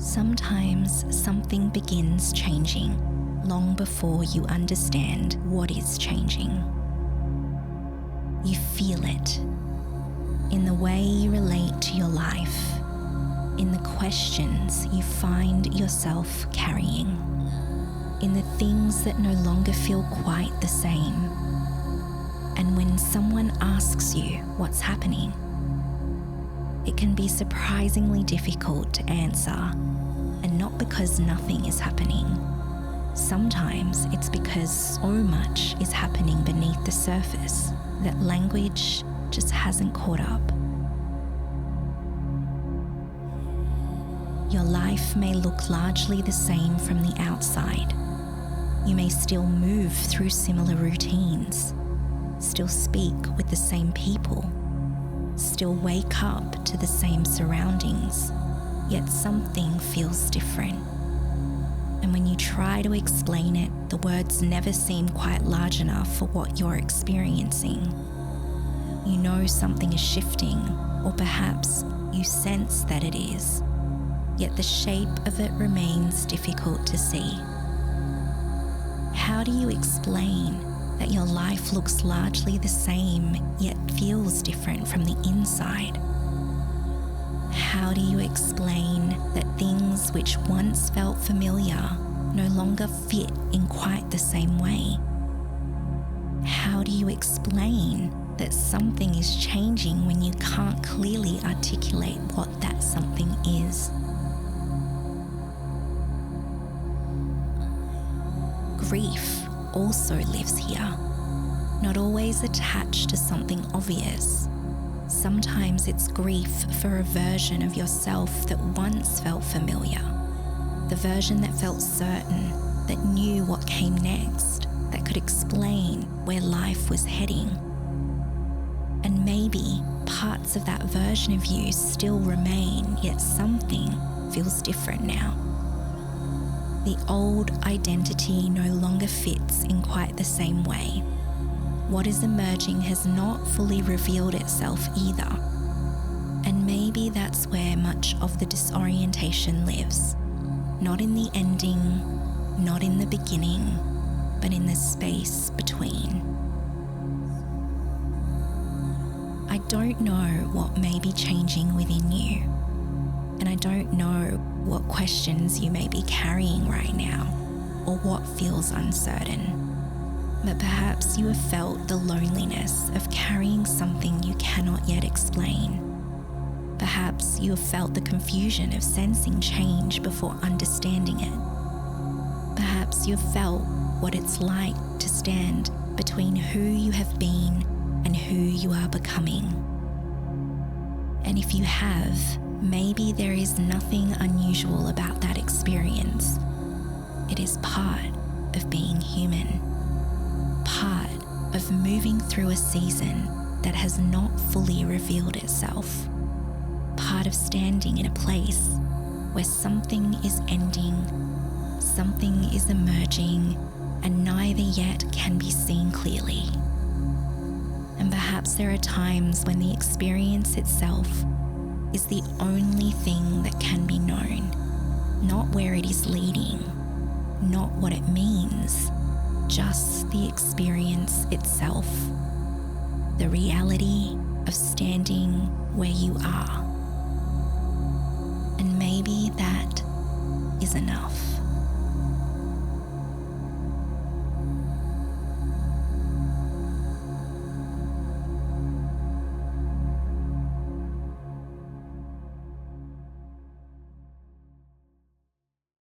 Sometimes something begins changing long before you understand what is changing. You feel it in the way you relate to your life, in the questions you find yourself carrying, in the things that no longer feel quite the same. And when someone asks you what's happening, it can be surprisingly difficult to answer, and not because nothing is happening. Sometimes it's because so much is happening beneath the surface that language just hasn't caught up. Your life may look largely the same from the outside. You may still move through similar routines, still speak with the same people, still wake up to the same surroundings, yet something feels different. And when you try to explain it, the words never seem quite large enough for what you're experiencing. You know something is shifting, or perhaps you sense that it is, yet the shape of it remains difficult to see. How do you explain that your life looks largely the same, yet feels different from the inside? How do you explain that things which once felt familiar no longer fit in quite the same way? How do you explain that something is changing when you can't clearly articulate what that something is? Grief also lives here, not always attached to something obvious. Sometimes it's grief for a version of yourself that once felt familiar, the version that felt certain, that knew what came next, that could explain where life was heading. And maybe parts of that version of you still remain, yet something feels different now. The old identity no longer fits in quite the same way. What is emerging has not fully revealed itself either. And maybe that's where much of the disorientation lives. Not in the ending, not in the beginning, but in the space between. I don't know what may be changing within you, and I don't know what questions you may be carrying right now, or what feels uncertain. But perhaps you have felt the loneliness of carrying something you cannot yet explain. Perhaps you have felt the confusion of sensing change before understanding it. Perhaps you have felt what it's like to stand between who you have been and who you are becoming. And if you have, maybe there is nothing unusual about that experience. It is part of being human, part of moving through a season that has not fully revealed itself, part of standing in a place where something is ending, something is emerging, and neither yet can be seen clearly. And perhaps there are times when the experience itself is the only thing that can be known, not where it is leading, not what it means, just the experience itself, the reality of standing where you are. And maybe that is enough.